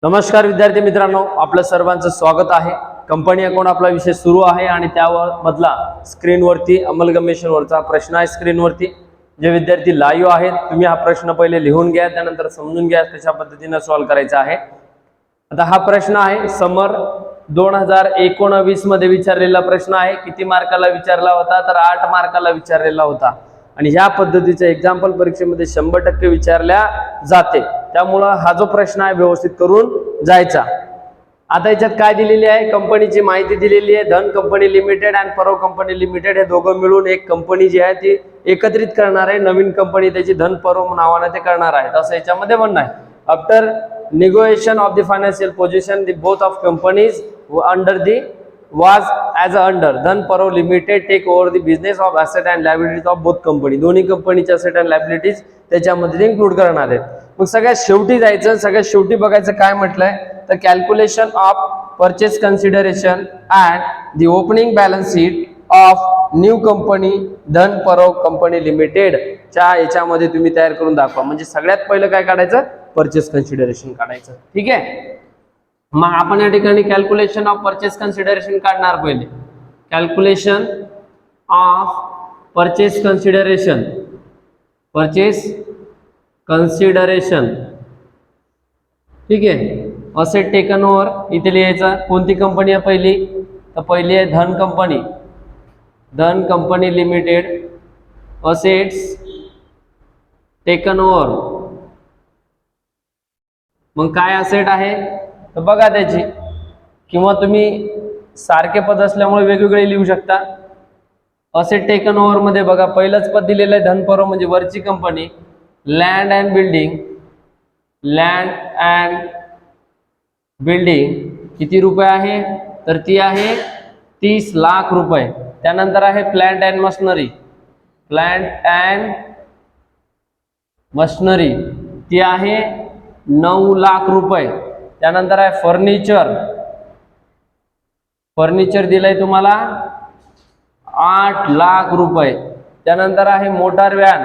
नमस्कार विद्यार्थी मित्रांनो, आपलं सर्वांचं स्वागत आहे. कंपनी अकाउंट आपला विषय सुरू आहे आणि त्यावर मधला स्क्रीनवरती अमलगमेशनवरचा प्रश्न आहे. स्क्रीनवरती जे विद्यार्थी लाईव्ह आहेत तुम्ही हा प्रश्न पहिले लिहून घ्या, त्यानंतर समजून घ्या, त्याच्या पद्धतीने सॉल्व्ह करायचा आहे. आता हा प्रश्न आहे समर 2019 मध्ये विचारलेला प्रश्न आहे. किती मार्काला विचारला होता? तर 8 मार्काला विचारलेला होता आणि ह्या पद्धतीचे एक्झाम्पल परीक्षेमध्ये 100% विचारल्या जाते. त्यामुळे हा जो प्रश्न आहे व्यवस्थित करून जायचा. आता याच्यात काय दिलेली आहे? कंपनीची माहिती दिलेली आहे. धन कंपनी लिमिटेड आणि परव कंपनी लिमिटेड हे दोघं मिळून एक कंपनी जी आहे ती एकत्रित करणार आहे. नवीन कंपनी त्याची धन परव नावाने ते करणार आहे, असं याच्यामध्ये म्हणणं आहे. After negotiation of the financial position, the both of companies under the was as a under Dhan Parv Limited take over the business of asset and liabilities of both company. दोन्ही कंपनीचे asset and liabilities त्याच्यामध्ये include करणार आहेत. मग सगळ्यात शेवटी जायचं, सगळ्यात शेवटी बघायचं काय म्हटलंय तर calculation of purchase consideration and the opening balance sheet of new company धन परव कंपनी लिमिटेड च्या याच्यामध्ये तुम्ही तयार करून दाखवा. म्हणजे सगळ्यात पहिलं काय काढायचं? परचेस कन्सिडरेशन काढायचं. ठीक आहे. मग आपण या ठिकाणी कॅल्क्युलेशन ऑफ परचेस कन्सिडरेशन काढणार. पहिले calculation of purchase consideration, purchase consideration. ठीक आहे. असेट टेकन ओव्हर इथे लिहायचा. कोणती कंपनी आहे पहिली? तर पहिली आहे धन कंपनी, धन company limited. Assets taken over. मग काय असेट आहे तर बघा त्याची, किंवा तुम्ही सारखे पद असल्यामुळे वेगवेगळे लिहू शकता. असेट टेकन ओव्हर मध्ये बघा पहिलंच पद दिलेलं आहे धनपरव म्हणजे वरची company. Land and building, land and building किती रुपये आहे तर ती आहे 30 लाख रुपये. त्यानंतर आहे plant and machinery, plant and machinery ती आहे 9 लाख रुपये. त्यानंतर आहे फर्निचर, फर्निचर दिलंय तुम्हाला 8 लाख रुपये. त्यानंतर आहे मोटार व्हॅन,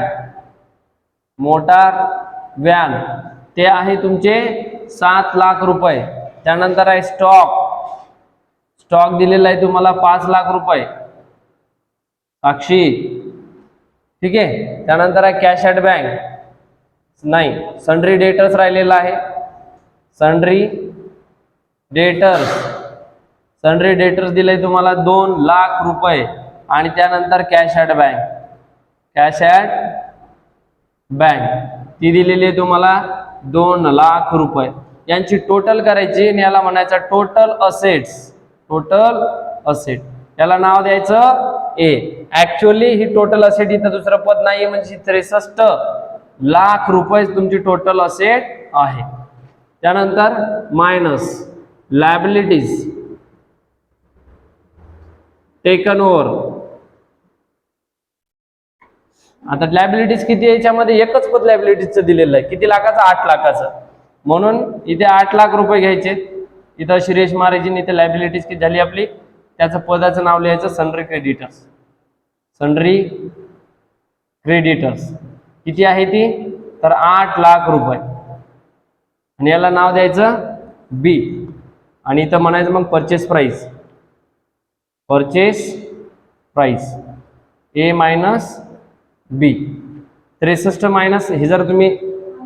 मोटार व्हॅन ते आहे तुमचे 7 लाख रुपये. त्यानंतर आहे स्टॉक, स्टॉक दिलेला आहे तुम्हाला 5 लाख रुपये साक्षी. ठीक आहे. त्यानंतर आहे कॅश ॲट बँक, नाही सन्ड्री डेटर्स राहिलेला आहे. सन्ड्री डेटर्स, सन्ड्री डेटर्स दिले तुम्हाला 2 लाख रुपये. आणि त्यानंतर cash at bank, cash at bank ती दिलेली आहे तुम्हाला 2 लाख रुपये. यांची टोटल करायची आणि याला म्हणायचं टोटल असेट्स, टोटल असेट. याला नाव द्यायचं ए. ऍक्च्युअली ही टोटल असेट इथं दुसरं पद नाहीये, म्हणजे 63 लाख रुपये तुमची टोटल असेट आहे. त्यानंतर मायनस लायबिलिटीज टेकन ओव्हर. आता लायबिलिटीज किती आहे याच्यामध्ये? एकच पद लायबिलिटीजचं दिलेलं आहे. किती लाखाचं? 8 लाखाचं. म्हणून इथे 8 लाख रुपये घ्यायचे. इथं शिरेश मारेजी. इथे लायबिलिटीज किती झाली आपली? त्याचं पदाचं नाव लिहायचं सन्ड्री क्रेडिटर्स, सन्ड्री क्रेडिटर्स. किती आहे ती तर 8 लाख रुपये. आणि याला नाव द्यायचं बी. आणि इथं म्हणायचं मग परचेस प्राइस, परचेस प्राइस ए मायनस बी. 63 मायनस हे जर तुम्ही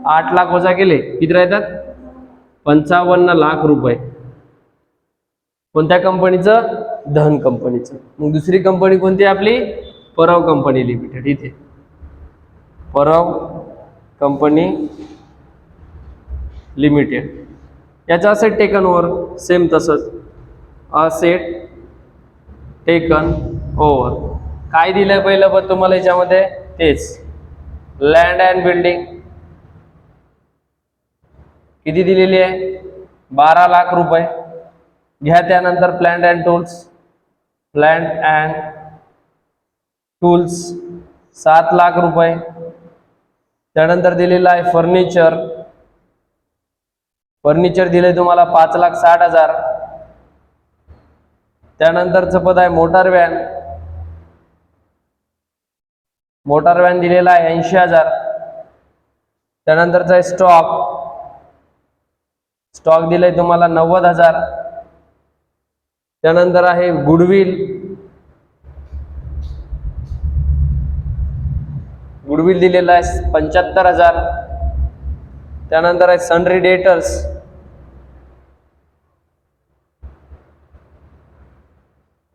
8 लाख वजा केले किती राहतात? 55 लाख रुपये. कोणत्या कंपनीचं? धन कंपनीचं. मग दुसरी कंपनी कोणती आपली? परव कंपनी लिमिटेड. इथे परव कंपनी लिमिटेड. याचं असेट टेकन ओव्हर सेम तसंच. असेट टेकन ओव्हर काय दिलंय पहिलं पण तुम्हाला याच्यामध्ये? तेच लँड अँड बिल्डिंग किती दिलेली आहे? 12 लाख रुपये घ्या. त्यानंतर plant and tools, plant and tools 7 lakh रुपये. त्यानंतर दिलेलं आहे फर्निचर, फर्निचर दिले तुम्हाला 5,60,000. त्यानंतरचं पद आहे मोटार व्हॅन, मोटार व्हॅन दिलेला आहे 80,000. त्यानंतरचा आहे स्टॉक, स्टॉक दिलाय तुम्हाला 90,000. त्यानंतर आहे गुडविल. गुडविल दिलेला आहे 75,000. त्यानंतर आहे सन्ड्री डेटर्स.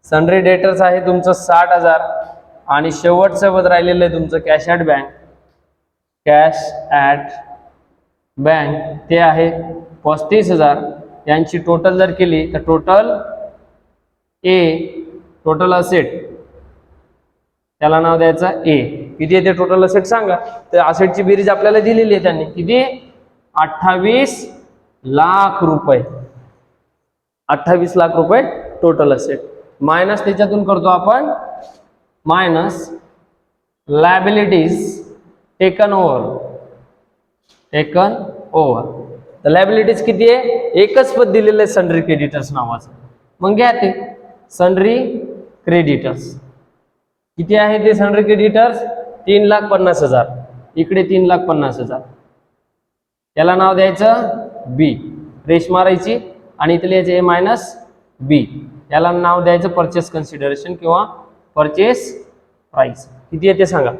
सन्ड्री डेटर्स आहे तुमचं 60,000. आणि शेवटचं पद राहिलेलं आहे तुमचं cash at bank. Cash at bank ते आहे 35,000. यांची टोटल जर केली तर टोटल असेट त्याला नाव द्यायचं ए. किती आहे ते टोटल असेट सांगा. तर असेटची बेरीज आपल्याला दिलेली आहे त्यांनी. किती? 28 लाख रुपये. 28 लाख रुपये टोटल असेट. मायनस त्याच्यातून करतो आपण मायनस लायबिलिटीज टेकन ओव्हर. तर लायबिलिटीज किती आहे? एकच पद दिलेलं आहे सन्ड्री क्रेडिटर्स नावाचं. मग घ्या ते सन्ड्री क्रेडिटर्स. किती आहे ते सन्ड्री क्रेडिटर्स? 3,50,000. इकडे 3,50,000. याला नाव द्यायचं बी. रेश मारायची आणि इथले याचे मायनस बी. याला नाव द्यायचं परचेस कन्सिडरेशन किंवा परचेस प्राइस. किती आहे ते सांगा?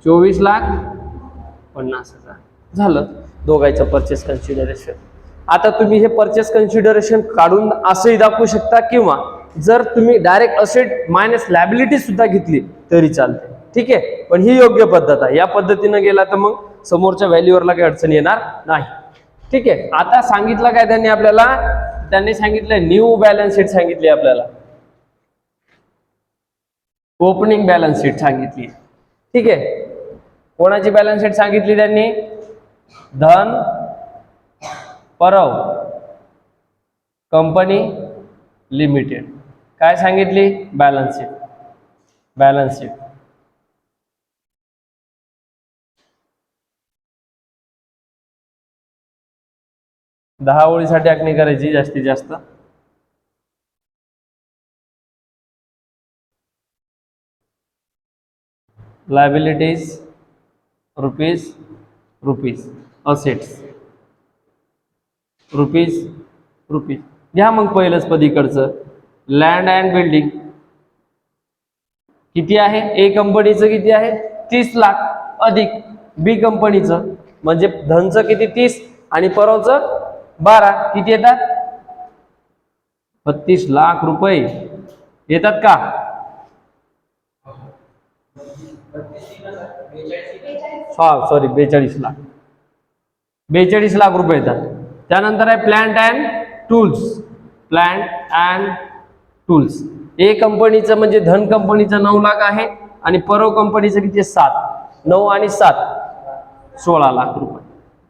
24,50,000 झालं दोघांचं परचेस कन्सिडरेशन. आता तुम्ही हे परचेस कन्सिडरेशन काढून असंही दाखवू शकता किंवा जर तुम्ही डायरेक्ट असेट मायनस लायबिलिटी सुद्धा घेतली तरी चालते. ठीक आहे, पण ही योग्य पद्धत आहे. या पद्धतीनं गेला तर मग समोरच्या व्हॅल्यूवरला काही अडचण येणार नाही. ठीक आहे. आता सांगितलं काय त्यांनी आपल्याला? त्यांनी सांगितलं न्यू बॅलन्स शीट सांगितली आपल्याला. ओपनिंग बॅलन्स शीट सांगितली. ठीक आहे. कोणाची बॅलन्स शीट सांगितली त्यांनी? धन परव कंपनी लिमिटेड. काय सांगितली? Balance sheet. बॅलन्स शीट 10 ओळीसाठी आखणी करायची जास्तीत जास्त. लायबिलिटीज रुपीज असेट्स रुपीज घ्या. मग पहिलंच पद इकडचं लँड अँड बिल्डिंग किती आहे? ए कंपनीचं किती आहे? 30 लाख अधिक बी कंपनीचं म्हणजे धनचं किती? 30 आणि परवचं 12. किती येतात? 32 लाख रुपये येतात का? सॉरी 42 लाख. 42 लाख रुपये येतात. त्यानंतर आहे प्लांट अँड टूल्स. ए कंपनीचं म्हणजे धन कंपनीचं 9 लाख आहे आणि परव कंपनीचं किती? 7. 9 आणि 7 16 लाख रुपये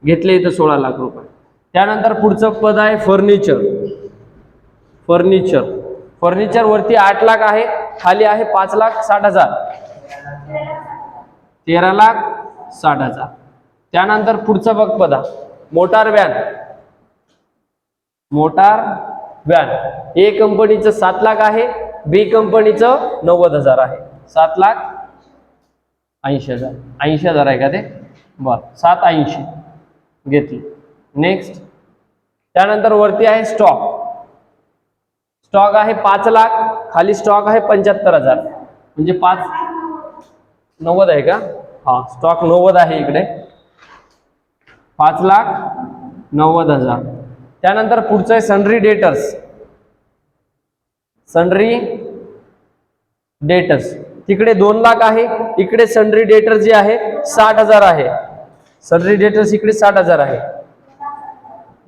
घेतले इथं. 16 लाख रुपये. त्यानंतर पुढचं पद आहे फर्निचर वरती 8 लाख आहे, खाली आहे 5,60,000. 13,60,000. त्यानंतर पुढचं बघ पद मोटार व्हॅन. ए कंपनीचं 7 लाख आहे, बी कंपनीचं 90,000 आहे. 7,80,000. 80,000 आहे का ते? बर 780 घेतली. नेक्स्ट. त्यानंतर वरती आहे स्टॉक आहे 5 लाख, खाली स्टॉक आहे 75,000 म्हणजे 90 आहे का? हा, स्टॉक 90 आहे इकडे. 5,90,000. त्यानंतर पुढचं आहे सन्ड्री डेटर्स. तिकडे 2 लाख आहे, इकडे सन्ड्री डेटर जे आहे 60,000 आहे. सन्ड्री डेटर्स इकडे 60,000 आहे.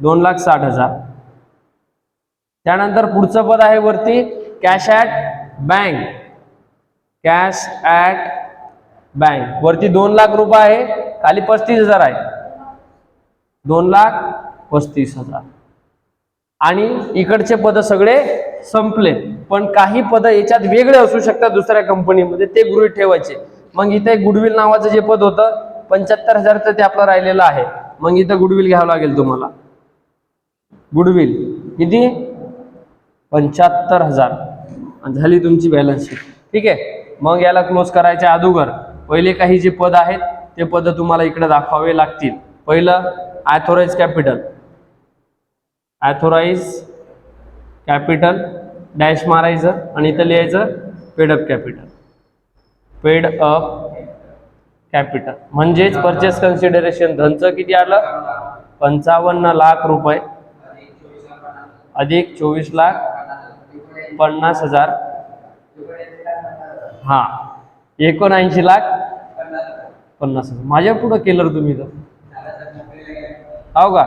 2,60,000. त्यानंतर पुढचं पद आहे वरती कॅश ॲट बँक. वरती 2 लाख रुपये आहे, खाली 35,000 आहे. 2,35,000. आणि इकडचे पद सगळे संपले. पण काही पद याच्यात वेगळे असू शकतात दुसऱ्या कंपनीमध्ये, ते गृहीत ठेवायचे. मग इथे गुडविल नावाचं जे पद होतं 75,000 तर ते आपलं राहिलेलं आहे. मग इथं गुडविल घ्यावं लागेल तुम्हाला. गुडविल किती? 75,000 झाली तुमची बॅलन्स शीट. ठीक आहे. मग याला क्लोज करायच्या अगोदर पहिले काही जे पद आहेत ते पद तुम्हाला इकडे दाखवावे लागतील. पहिलं authorise capital. Authorise capital dash मारायचं आणि इथं लिहायचं paid up capital. Paid up capital म्हणजेच परचेस कन्सिडरेशन धनचं किती आलं 55 लाख रुपये अधिक 24,50,000 हा 79,50,000. माझ्या पुढं केलं तुम्ही तर हो का.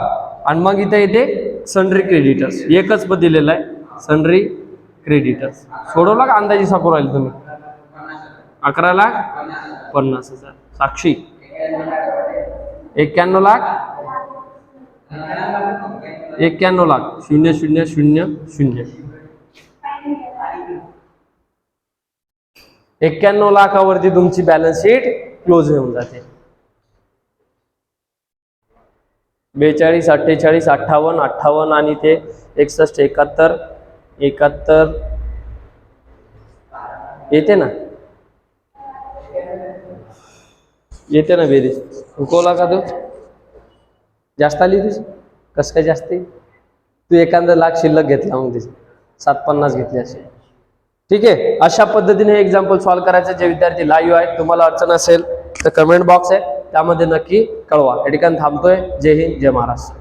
आणि मग इथे येते सन्ड्री क्रेडिटर्स एकच पद दिलेलं आहे सन्ड्री क्रेडिटर्स. सोडवला का अंदाजी सापडू राहील तुम्ही 11,50,000 साक्षी 91 लाख 91,00,000 91 लाखावरती तुमची बॅलन्स शीट क्लोज होऊन जाते. 42, 48, 58, 58 आणि ते 61, 71, 71 येते ना बेरीज चुकवला का तू जास्त आली तुझी कसं काय जास्त तू एखादा लाख शिल्लक घेतला मग तिचे 750 घेतली असे. ठीक आहे. अशा पद्धतीने एक्झाम्पल सॉल्व्ह करायचं. जे विद्यार्थी लाईव्ह आहेत तुम्हाला अडचण असेल तर कमेंट बॉक्स आहे त्यामध्ये नक्की कळवा. या ठिकाणी थांबतोय. जय हिंद जय महाराष्ट्र.